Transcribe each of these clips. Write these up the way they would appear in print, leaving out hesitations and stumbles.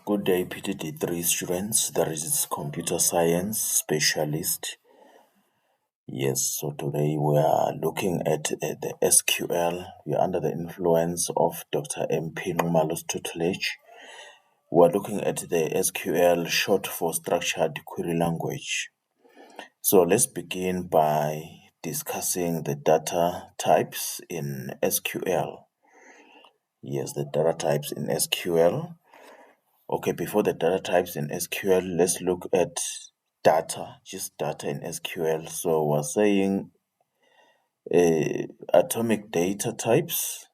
Good day, PTD3 students. There is computer science specialist. Yes, so today we are looking at the SQL. We are under the influence of Dr. MP Nxumalo's tutelage. We are looking at the SQL, short for structured query language. So let's begin by discussing the data types in SQL. Yes, the data types in SQL. Okay, before the data types in SQL, let's look at data, just data in SQL. So we're saying atomic data types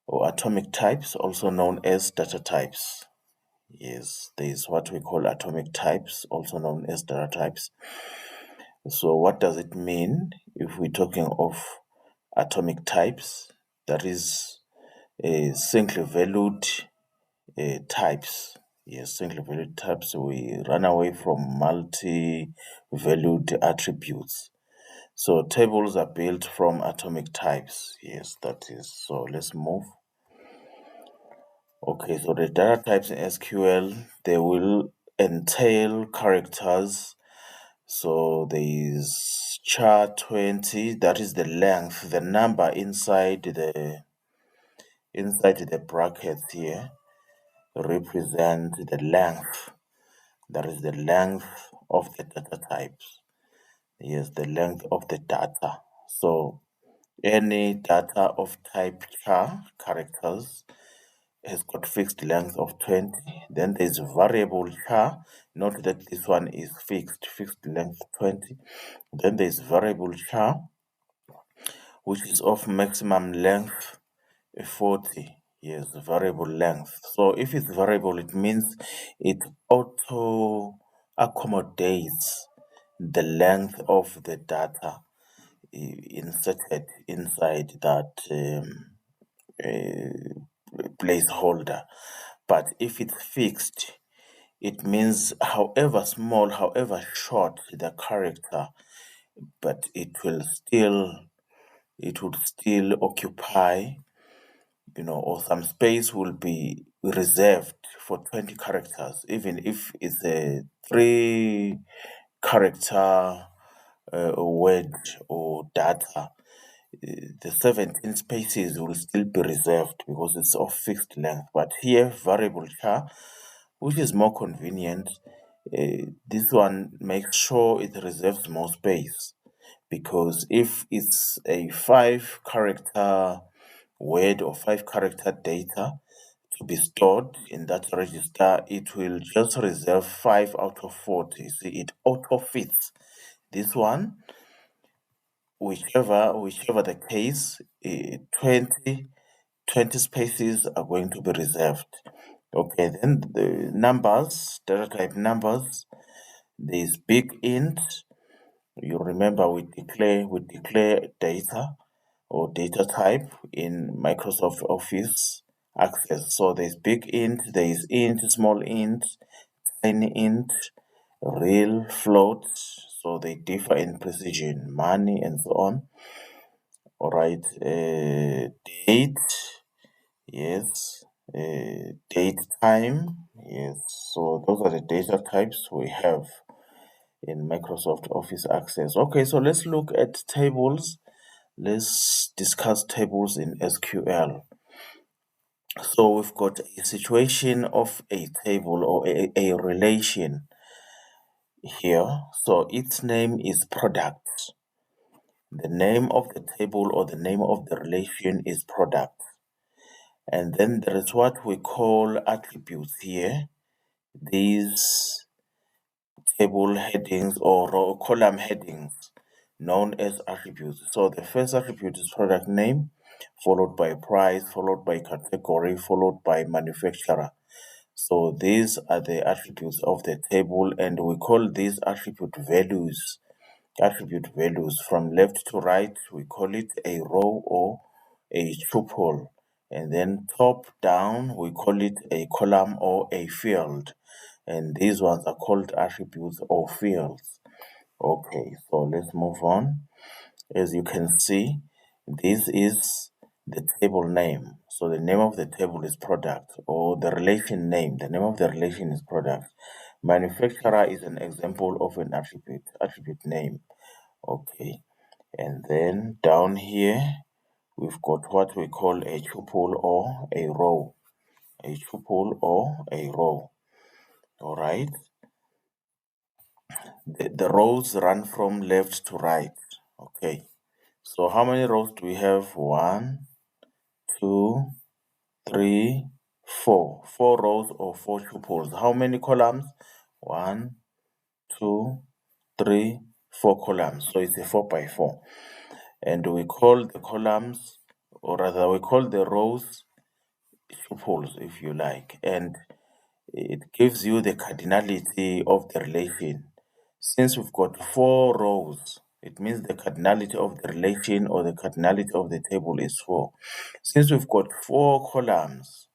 or atomic types, also known as data types. Yes, there is what we call atomic types, also known as data types. So what does it mean if we're talking of atomic types? That is singly valued types. Yes, single valued types. We run away from multi-valued attributes. So tables are built from atomic types. Yes, that is. So let's move. Okay, so the data types in SQL, they will entail characters. So there is char 20, that is the length, the number inside the brackets here represent the length. That is the length of the data types. Yes, the length of the data. So any data of type char characters has got fixed length of 20. Then there's variable char. Note that this one is fixed length 20. Then there's variable char, which is of maximum length 40. Yes, variable length. So if it's variable, it means it auto accommodates the length of the data inserted inside that placeholder. But if it's fixed, it means however small, however short the character, but it would still occupy, or some space will be reserved for 20 characters, even if it's a 3-character word or data. The 17 spaces will still be reserved because it's of fixed length. But here, variable char, which is more convenient, this one makes sure it reserves more space, because if it's a 5-character word or 5-character data to be stored in that register, it will just reserve 5 out of 40. See, it auto fits this one, whichever the case. 20 spaces are going to be reserved. Okay, then the numbers, data type numbers, there's big int. You remember we declare data or data type in Microsoft Office Access. So there's big int, there's int, small int, tiny int, real, float. So they differ in precision, money, and so on. All right, date, yes, date time, yes. So those are the data types we have in Microsoft Office Access. Okay, so let's look at tables. Let's discuss tables in SQL. So we've got a situation of a table or a relation here. So its name is product. The name of the table or the name of the relation is product. And then there is what we call attributes here. These table headings or row column headings known as attributes. So the first attribute is product name, followed by price, followed by category, followed by manufacturer. So these are the attributes of the table, and we call these attribute values. Attribute values from left to right, we call it a row or a tuple. And then top down, we call it a column or a field. And these ones are called attributes or fields. Okay, so let's move on. As you can see, this is the table name. So the name of the table is product, or the relation name. The name of the relation is product. Manufacturer is an example of an attribute name. Okay. And then down here, we've got what we call a tuple or a row. A tuple or a row. All right. The rows run from left to right. Okay. So how many rows do we have? 1, 2, 3, 4. 4 rows or 4 tuples. How many columns? 1, 2, 3, 4 columns. So it's a 4 by 4. And we call the columns, or rather we call the rows tuples, if you like. And it gives you the cardinality of the relation. Since we've got 4 rows, it means the cardinality of the relation or the cardinality of the table is 4. Since we've got 4 columns,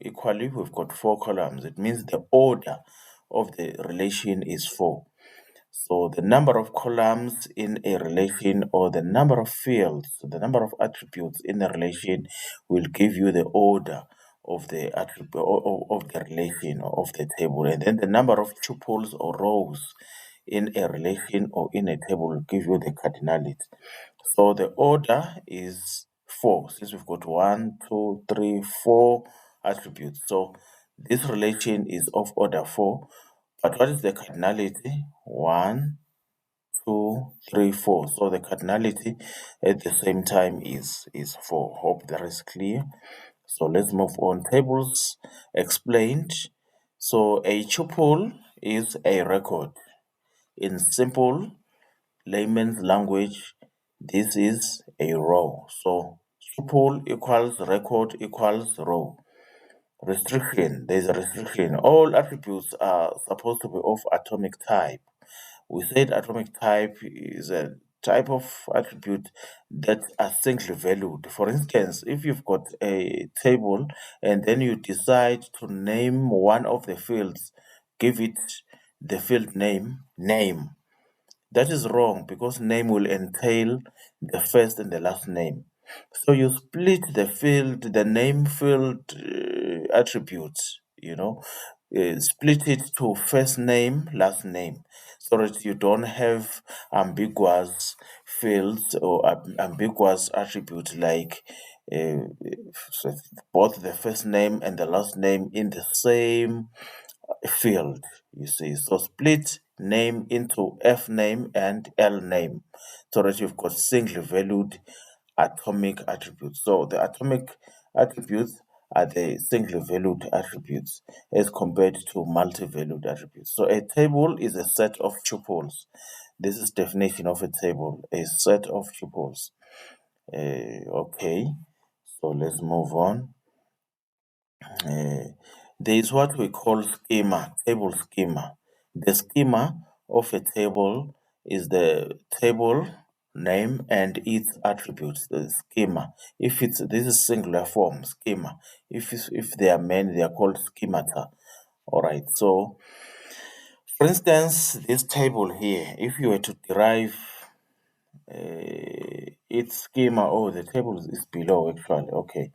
equally we've got 4 columns, it means the order of the relation is 4. So the number of columns in a relation, or the number of fields, the number of attributes in a relation, will give you the order of the attribute of the relation or of the table. And then the number of tuples or rows in a relation or in a table will give you the cardinality. So the order is 4, since we've got 1, 2, 3, 4 attributes. So this relation is of order 4. But what is the cardinality? 1, 2, 3, 4. So the cardinality at the same time is 4. Hope that is clear. So let's move on. Tables explained. So a tuple is a record. In simple layman's language, this is a row. So tuple equals record equals row. Restriction, there's a restriction. All attributes are supposed to be of atomic type. We said atomic type is a type of attribute that are singly valued. For instance, if you've got a table and then you decide to name one of the fields, give it the field name. That is wrong, because name will entail the first and the last name. So you split the name field attributes, split it to first name, last name, so that you don't have ambiguous fields or ambiguous attributes like uh, both the first name and the last name in the same field, you see. So split name into F name and L name, so that you've got singly valued atomic attributes. So the atomic attributes are the singly valued attributes as compared to multi-valued attributes. So a table is a set of tuples. This is definition of a table, a set of tuples. Okay, so let's move on. There is what we call schema, table schema. The schema of a table is the table name and its attributes, the schema. If this is singular form, schema. If they are many, they are called schemata. All right. So, for instance, this table here, if you were to derive its schema, oh, the table is below actually. Okay.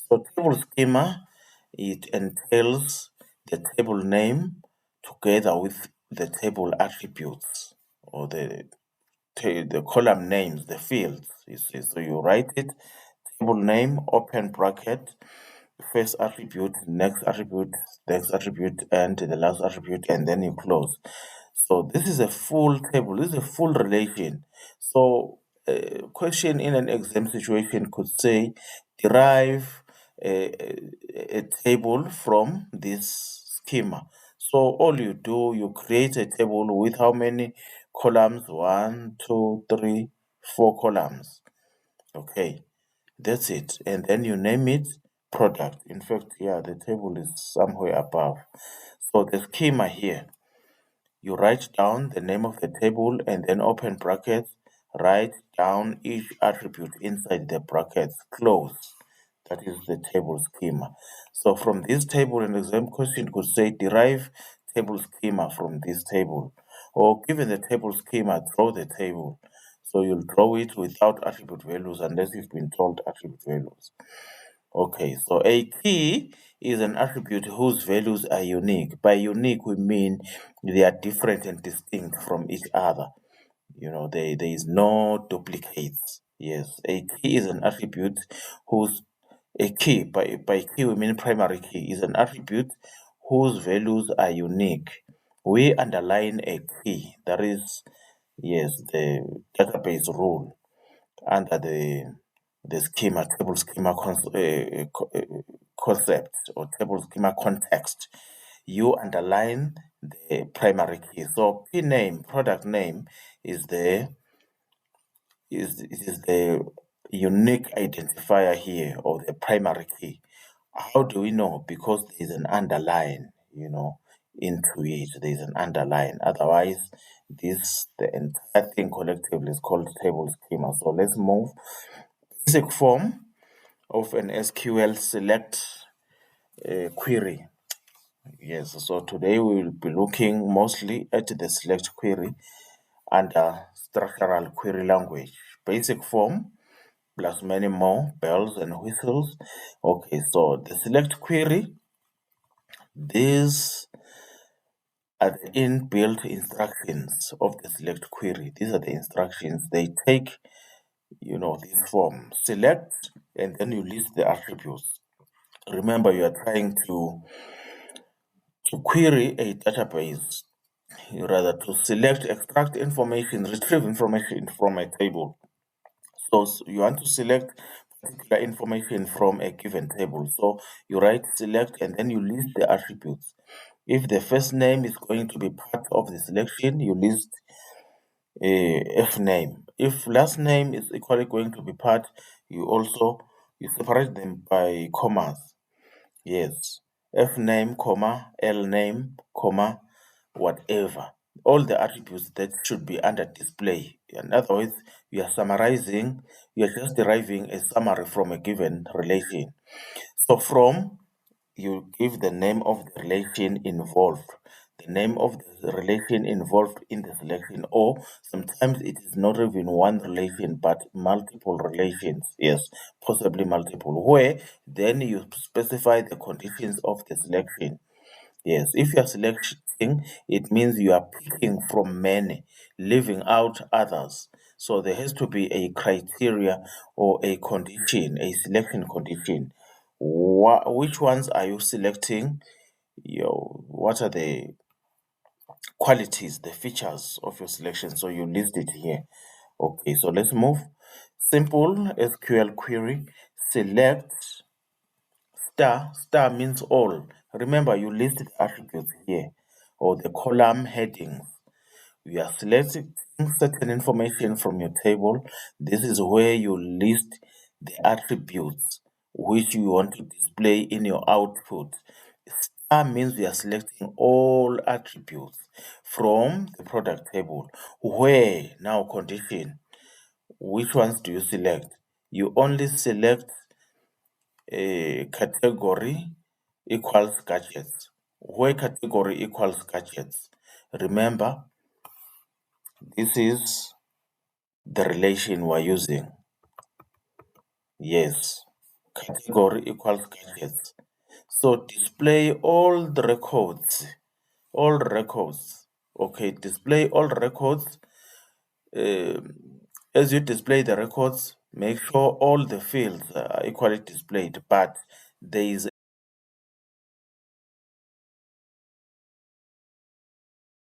So table schema, it entails the table name together with the table attributes, or the column names, the fields. You see, so you write it, table name, open bracket, first attribute, next attribute, and the last attribute, and then you close. So this is a full table. This is a full relation. So a question in an exam situation could say, derive a table from this schema. So all you do, you create a table with how many columns? 1, 2, 3, 4 columns. Okay, that's it. And then you name it product. In fact, yeah, the table is somewhere above. So the schema here, you write down the name of the table and then open brackets, write down each attribute inside the brackets, close. That is the table schema. So from this table, an exam question could say, derive table schema from this table. Or given the table schema, draw the table. So you'll draw it without attribute values unless you've been told attribute values. Okay, so a key is an attribute whose values are unique. By unique, we mean they are different and distinct from each other. There is no duplicates. Yes, a key is an attribute whose a key by key we mean primary key is an attribute whose values are unique. We underline a key. That is, yes, the database rule under the schema table schema concept or table schema context. You underline the primary key. So P name, product name, is the is the unique identifier here, or the primary key. How do we know? Because there is an underline, into it. There is an underline. Otherwise, the entire thing collectively is called table schema. So let's move. Basic form of an SQL select query. Yes, so today we will be looking mostly at the select query under structural query language. Basic form plus many more bells and whistles. Okay, so the select query, these are the inbuilt instructions of the select query. These are the instructions. They take, this form. Select, and then you list the attributes. Remember, you are trying to query a database. Rather, to select, extract information, retrieve information from a table. So you want to select particular information from a given table. So you write select and then you list the attributes. If the first name is going to be part of the selection, you list a F name. If last name is equally going to be part, you separate them by commas. Yes. F name, comma, L name, comma, whatever. All the attributes that should be under display. In other words, you are summarizing, you are just deriving a summary from a given relation. So you give the name of the relation involved, the name of the relation involved in the selection, or sometimes it is not even one relation but multiple relations. Yes, possibly multiple, where then you specify the conditions of the selection. Yes, if you are selecting, it means you are picking from many, leaving out others. So there has to be a criteria or a condition, a selection condition. Which ones are you selecting? What are the qualities, the features of your selection? So you list it here. Okay, so let's move. Simple SQL query. Select star means all. Remember, you list the attributes here, or the column headings. You are selecting certain information from your table. This is where you list the attributes which you want to display in your output. Star means you are selecting all attributes from the product table. Where, now condition, which ones do you select? You only select a category equals gadgets. Where category equals gadgets. Remember, this is the relation we're using. Yes, category equals gadgets. So display all the records. All records. Okay, display all records. As you display the records, make sure all the fields are equally displayed, but there is